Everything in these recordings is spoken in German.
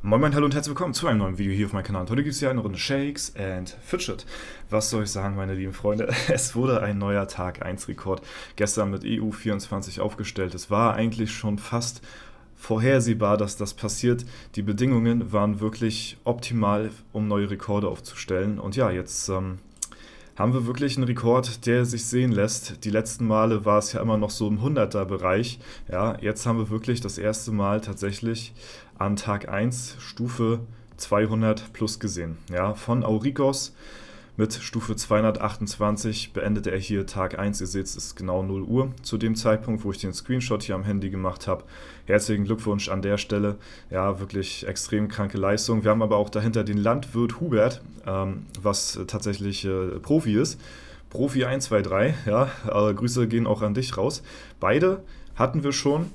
Moin Moin, hallo und herzlich willkommen zu einem neuen Video hier auf meinem Kanal. Und heute gibt es hier eine Runde Shakes and Fidget. Was soll ich sagen, meine lieben Freunde? Es wurde ein neuer Tag 1 Rekord gestern mit EU24 aufgestellt. Es war eigentlich schon fast vorhersehbar, dass das passiert. Die Bedingungen waren wirklich optimal, um neue Rekorde aufzustellen. Und ja, jetzt haben wir wirklich einen Rekord, der sich sehen lässt. Die letzten Male war es ja immer noch so im 100er-Bereich. Ja, jetzt haben wir wirklich das erste Mal tatsächlich an Tag 1 Stufe 200 plus gesehen. Ja, von Aurikos mit Stufe 228 beendete er hier Tag 1. Ihr seht, es ist genau 0 Uhr zu dem Zeitpunkt, wo ich den Screenshot hier am Handy gemacht habe. Herzlichen Glückwunsch an der Stelle. Ja, wirklich extrem kranke Leistung. Wir haben aber auch dahinter den Landwirt Hubert, was tatsächlich Profi ist. Profi 123, ja, Grüße gehen auch an dich raus. Beide hatten wir schon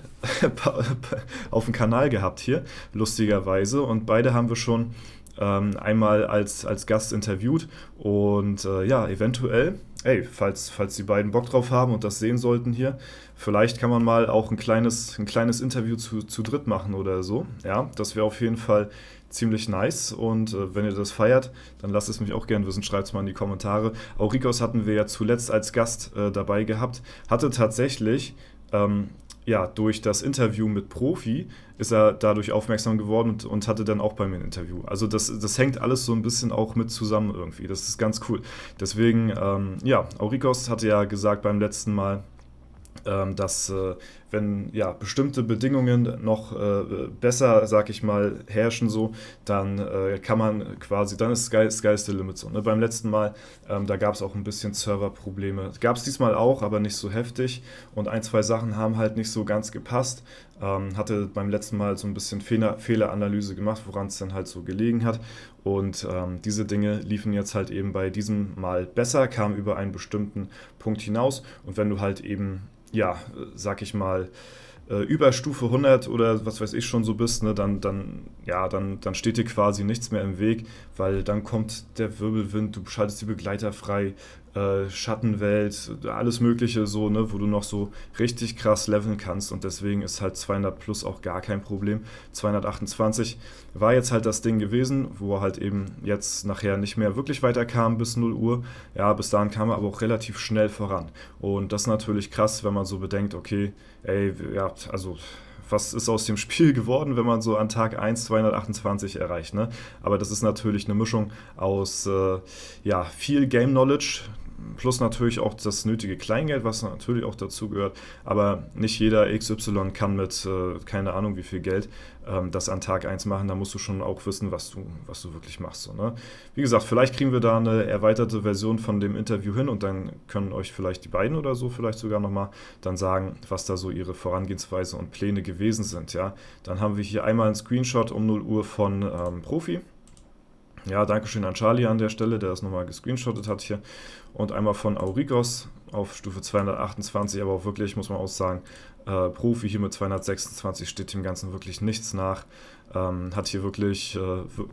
auf dem Kanal gehabt hier, lustigerweise. Und beide haben wir schon einmal als Gast interviewt und ja, eventuell, falls die beiden Bock drauf haben und das sehen sollten hier, vielleicht kann man mal auch ein kleines Interview zu dritt machen oder so. Ja, das wäre auf jeden Fall ziemlich nice und wenn ihr das feiert, dann lasst es mich auch gerne wissen, schreibt es mal in die Kommentare. Aurikos hatten wir ja zuletzt als Gast dabei gehabt, hatte tatsächlich ja, durch das Interview mit Profi ist er dadurch aufmerksam geworden und hatte dann auch bei mir ein Interview. Also das hängt alles so ein bisschen auch mit zusammen irgendwie. Das ist ganz cool. Deswegen, ja, Aurikos hatte ja gesagt beim letzten Mal, dass wenn ja, bestimmte Bedingungen noch besser, sag ich mal, herrschen so, dann kann man quasi, dann ist Sky's the limit so. Ne? Beim letzten Mal, da gab es auch ein bisschen Serverprobleme. Gab es diesmal auch, aber nicht so heftig und ein, zwei Sachen haben halt nicht so ganz gepasst. Hatte beim letzten Mal so ein bisschen Fehleranalyse gemacht, woran es dann halt so gelegen hat. Und diese Dinge liefen jetzt halt eben bei diesem Mal besser, kamen über einen bestimmten Punkt hinaus. Und wenn du halt eben, ja, sag ich mal, über Stufe 100 oder was weiß ich schon so bist, ne, dann steht dir quasi nichts mehr im Weg, weil dann kommt der Wirbelwind, du schaltest die Begleiter frei, Schattenwelt, alles Mögliche so, ne, wo du noch so richtig krass leveln kannst und deswegen ist halt 200 plus auch gar kein Problem. 228 war jetzt halt das Ding gewesen, wo er halt eben jetzt nachher nicht mehr wirklich weiterkam bis 0 Uhr. Ja, bis dahin kam er aber auch relativ schnell voran und das ist natürlich krass, wenn man so bedenkt, okay, ey, ja, also was ist aus dem Spiel geworden, wenn man so an Tag 1 228 erreicht, ne? Aber das ist natürlich eine Mischung aus ja, viel Game Knowledge, plus natürlich auch das nötige Kleingeld, was natürlich auch dazu gehört. Aber nicht jeder XY kann mit keine Ahnung wie viel Geld das an Tag 1 machen. Da musst du schon auch wissen, was du wirklich machst. So, ne? Wie gesagt, vielleicht kriegen wir da eine erweiterte Version von dem Interview hin und dann können euch vielleicht die beiden oder so vielleicht sogar nochmal dann sagen, was da so ihre Vorangehensweise und Pläne gewesen sind. Ja? Dann haben wir hier einmal einen Screenshot um 0 Uhr von Profi. Ja, Dankeschön an Charlie an der Stelle, der das nochmal gescreenshottet hat hier. Und einmal von Aurikos auf Stufe 228, aber auch wirklich, muss man auch sagen, Profi hier mit 226 steht dem Ganzen wirklich nichts nach. Hat hier wirklich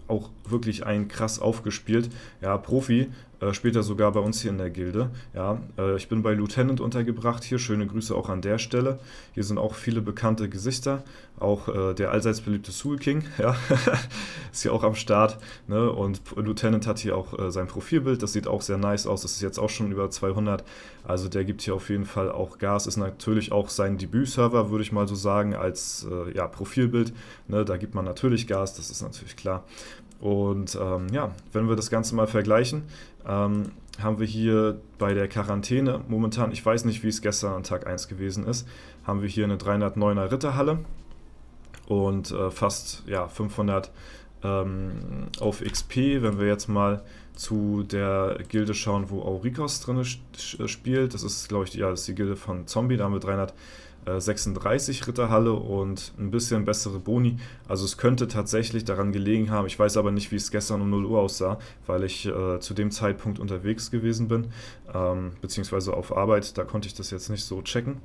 auch wirklich einen krass aufgespielt. Ja, Profi spielt er sogar bei uns hier in der Gilde. Ja, ich bin bei Lieutenant untergebracht hier. Schöne Grüße auch an der Stelle. Hier sind auch viele bekannte Gesichter. Auch der allseits beliebte Soul King, ja, ist hier auch am Start. Ne? Und Lieutenant hat hier auch sein Profilbild. Das sieht auch sehr nice aus. Das ist jetzt auch schon über 200. Also der gibt hier auf jeden Fall auch Gas. Ist natürlich auch sein Debütserver, würde ich mal so sagen, als ja, Profilbild. Ne? Da gibt man natürlich Gas, das ist natürlich klar. Und ja, wenn wir das Ganze mal vergleichen, haben wir hier bei der Quarantäne momentan, ich weiß nicht, wie es gestern an Tag 1 gewesen ist, haben wir hier eine 309er Ritterhalle und fast ja, 500 auf XP. Wenn wir jetzt mal zu der Gilde schauen, wo Aurikos drin spielt, das ist, glaube ich, ja, das ist die Gilde von Zombie, da haben wir 336 Ritterhalle und ein bisschen bessere Boni. Also es könnte tatsächlich daran gelegen haben, ich weiß aber nicht, wie es gestern um 0 Uhr aussah, weil ich zu dem Zeitpunkt unterwegs gewesen bin, beziehungsweise auf Arbeit, da konnte ich das jetzt nicht so checken.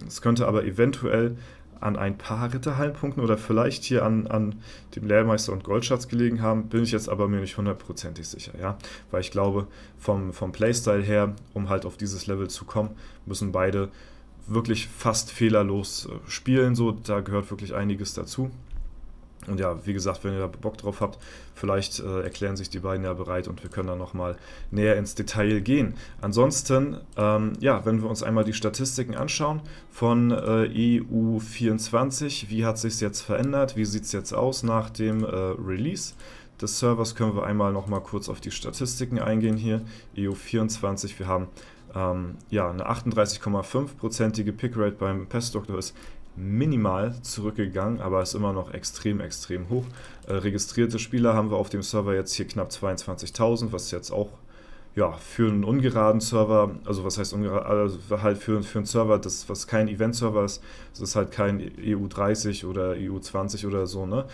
Es könnte aber eventuell an ein paar Ritterhallenpunkten oder vielleicht hier an dem Lehrmeister und Goldschatz gelegen haben, bin ich jetzt aber mir nicht hundertprozentig sicher, ja, weil ich glaube, vom Playstyle her, um halt auf dieses Level zu kommen, müssen beide wirklich fast fehlerlos spielen, so, da gehört wirklich einiges dazu. Und ja, wie gesagt, wenn ihr da Bock drauf habt, vielleicht erklären sich die beiden ja bereit und wir können dann nochmal näher ins Detail gehen. Ansonsten, ja, wenn wir uns einmal die Statistiken anschauen von EU24, wie hat sich es jetzt verändert, wie sieht es jetzt aus nach dem Release des Servers, können wir einmal nochmal kurz auf die Statistiken eingehen hier. EU24, wir haben ja, eine 38,5%ige Pickrate beim Pestdoktor ist minimal zurückgegangen, aber ist immer noch extrem, extrem hoch. Registrierte Spieler haben wir auf dem Server jetzt hier knapp 22.000, was jetzt auch ja, für einen ungeraden Server, also was heißt ungerade, also halt für einen Server, das, was kein Event-Server ist, das ist halt kein EU30 oder EU20 oder so, ne?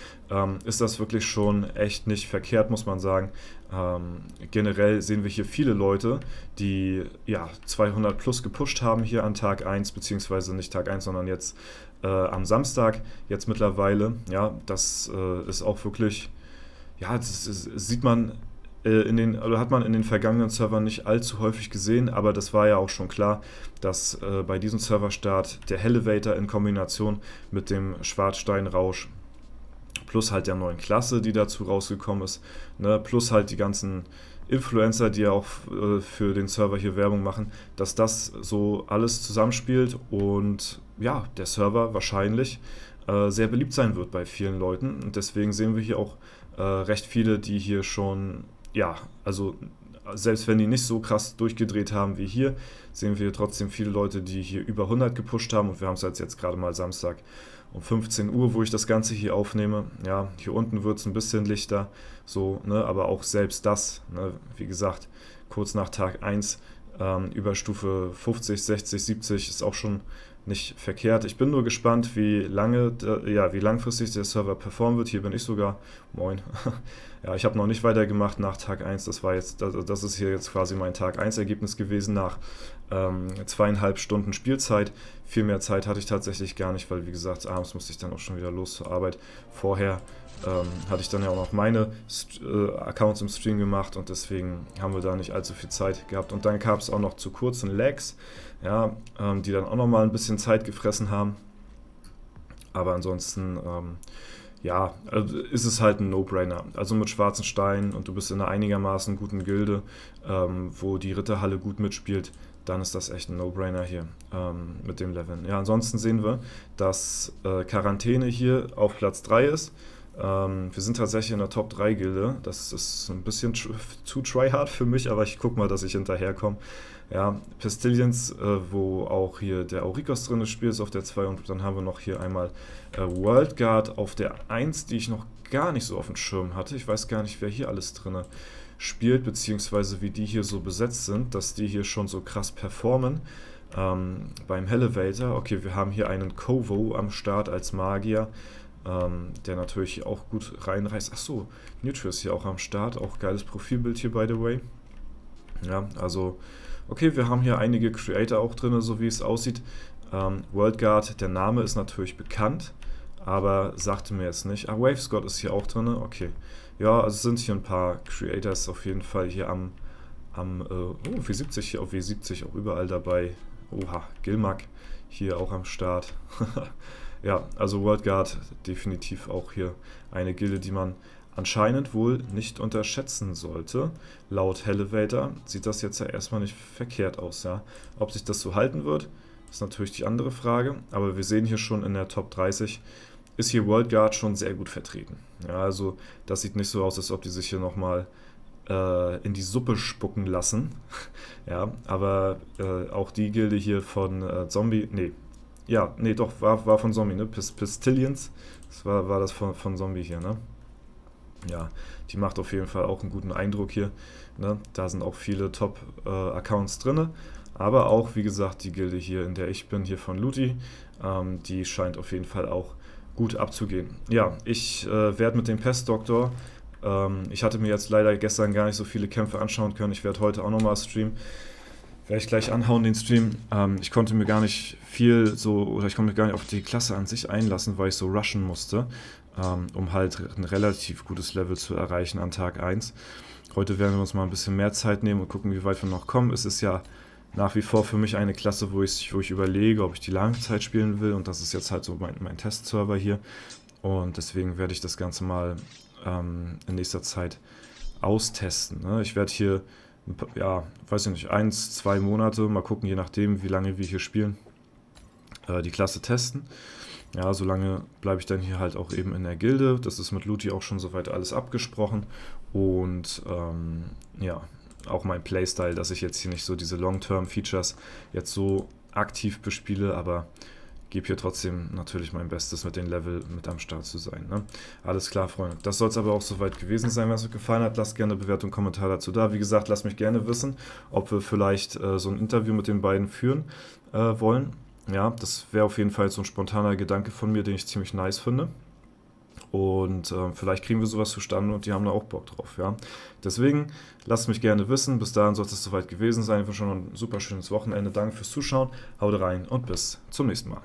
Ist das wirklich schon echt nicht verkehrt, muss man sagen. Generell sehen wir hier viele Leute, die ja 200 plus gepusht haben hier an Tag 1, beziehungsweise nicht Tag 1, sondern jetzt am Samstag, jetzt mittlerweile. Ja, das ist auch wirklich, ja, sieht man oder hat man in den vergangenen Servern nicht allzu häufig gesehen, aber das war ja auch schon klar, dass bei diesem Serverstart der Elevator in Kombination mit dem Schwarzsteinrausch plus halt der neuen Klasse, die dazu rausgekommen ist, ne, plus halt die ganzen Influencer, die ja auch für den Server hier Werbung machen, dass das so alles zusammenspielt und ja, der Server wahrscheinlich sehr beliebt sein wird bei vielen Leuten und deswegen sehen wir hier auch recht viele, die hier schon, ja, also selbst wenn die nicht so krass durchgedreht haben wie hier, sehen wir trotzdem viele Leute, die hier über 100 gepusht haben und wir haben es jetzt gerade mal Samstag um 15 Uhr, wo ich das Ganze hier aufnehme. Ja, hier unten wird es ein bisschen lichter, so, ne, aber auch selbst das, ne, wie gesagt, kurz nach Tag 1 über Stufe 50, 60, 70 ist auch schon nicht verkehrt. Ich bin nur gespannt, wie langfristig der Server performen wird. Hier bin ich sogar, moin, ja, ich habe noch nicht weitergemacht nach Tag 1, das ist hier jetzt quasi mein Tag 1 Ergebnis gewesen nach 2,5 Stunden Spielzeit. Viel mehr Zeit hatte ich tatsächlich gar nicht, weil wie gesagt, abends musste ich dann auch schon wieder los zur Arbeit. Vorher hatte ich dann ja auch noch meine Accounts im Stream gemacht und deswegen haben wir da nicht allzu viel Zeit gehabt. Und dann gab es auch noch zu kurzen Lags, ja, die dann auch nochmal ein bisschen Zeit gefressen haben. Aber ansonsten, ja, also ist es halt ein No-Brainer. Also mit schwarzen Steinen und du bist in einer einigermaßen guten Gilde, wo die Ritterhalle gut mitspielt, dann ist das echt ein No-Brainer hier mit dem Leveln. Ja, ansonsten sehen wir, dass Quarantäne hier auf Platz 3 ist. Wir sind tatsächlich in der Top 3 Gilde. Das ist ein bisschen zu tryhard für mich, aber ich gucke mal, dass ich hinterherkomme. Ja, Pestillions, wo auch hier der Aurikos drin spielt, ist auf der 2 und dann haben wir noch hier einmal World Guard auf der 1, die ich noch gar nicht so auf dem Schirm hatte. Ich weiß gar nicht, wer hier alles drin spielt, beziehungsweise wie die hier so besetzt sind, dass die hier schon so krass performen. Beim Elevator, okay, wir haben hier einen Kovo am Start als Magier, der natürlich auch gut reinreißt. Achso, Neutral ist hier auch am Start, auch geiles Profilbild hier, by the way. Ja, also, okay, wir haben hier einige Creator auch drin, so wie es aussieht. World Guard, der Name ist natürlich bekannt, aber sagte mir jetzt nicht. Ah, Wavescott ist hier auch drin, okay. Ja, also es sind hier ein paar Creators auf jeden Fall hier am W70 hier auf W70 auch überall dabei. Oha, Gilmag hier auch am Start. Ja, also World Guard definitiv auch hier eine Gilde, die man anscheinend wohl nicht unterschätzen sollte. Laut Elevator sieht das jetzt ja erstmal nicht verkehrt aus, ja. Ob sich das so halten wird, ist natürlich die andere Frage, aber wir sehen hier schon in der Top 30 ist hier World Guard schon sehr gut vertreten. Ja, also das sieht nicht so aus, als ob die sich hier nochmal in die Suppe spucken lassen. Ja, aber auch die Gilde hier von war von Zombie, ne? Pestillions, das war das von Zombie hier, ne? Ja, die macht auf jeden Fall auch einen guten Eindruck hier, ne? Da sind auch viele Top-Accounts drin, aber auch, wie gesagt, die Gilde hier, in der ich bin, hier von Luti, die scheint auf jeden Fall auch gut abzugehen. Ja, ich werde mit dem Pestdoktor, ich hatte mir jetzt leider gestern gar nicht so viele Kämpfe anschauen können, ich werde heute auch nochmal streamen, werde ich gleich anhauen, den Stream. Ich konnte mir gar nicht auf die Klasse an sich einlassen, weil ich so rushen musste, um halt ein relativ gutes Level zu erreichen an Tag 1. Heute werden wir uns mal ein bisschen mehr Zeit nehmen und gucken, wie weit wir noch kommen. Es ist ja nach wie vor für mich eine Klasse, wo ich überlege, ob ich die Langzeit spielen will und das ist jetzt halt so mein Testserver hier. Und deswegen werde ich das Ganze mal in nächster Zeit austesten. Ne? Ich werde hier, ja, weiß ich nicht, 1, 2 Monate, mal gucken, je nachdem, wie lange wir hier spielen, die Klasse testen. Ja, solange bleibe ich dann hier halt auch eben in der Gilde. Das ist mit Luti auch schon soweit alles abgesprochen. Und ja, auch mein Playstyle, dass ich jetzt hier nicht so diese Long-Term-Features jetzt so aktiv bespiele, aber gebe hier trotzdem natürlich mein Bestes, mit dem Level mit am Start zu sein. Ne? Alles klar, Freunde. Das soll es aber auch soweit gewesen sein. Wenn es euch gefallen hat, lasst gerne eine Bewertung, Kommentar dazu da. Wie gesagt, lasst mich gerne wissen, ob wir vielleicht so ein Interview mit den beiden führen wollen. Ja, das wäre auf jeden Fall so ein spontaner Gedanke von mir, den ich ziemlich nice finde. Und vielleicht kriegen wir sowas zustande und die haben da auch Bock drauf. Ja? Deswegen lasst mich gerne wissen. Bis dahin sollte es soweit gewesen sein. Ich wünsche schon ein super schönes Wochenende. Danke fürs Zuschauen. Haut rein und bis zum nächsten Mal.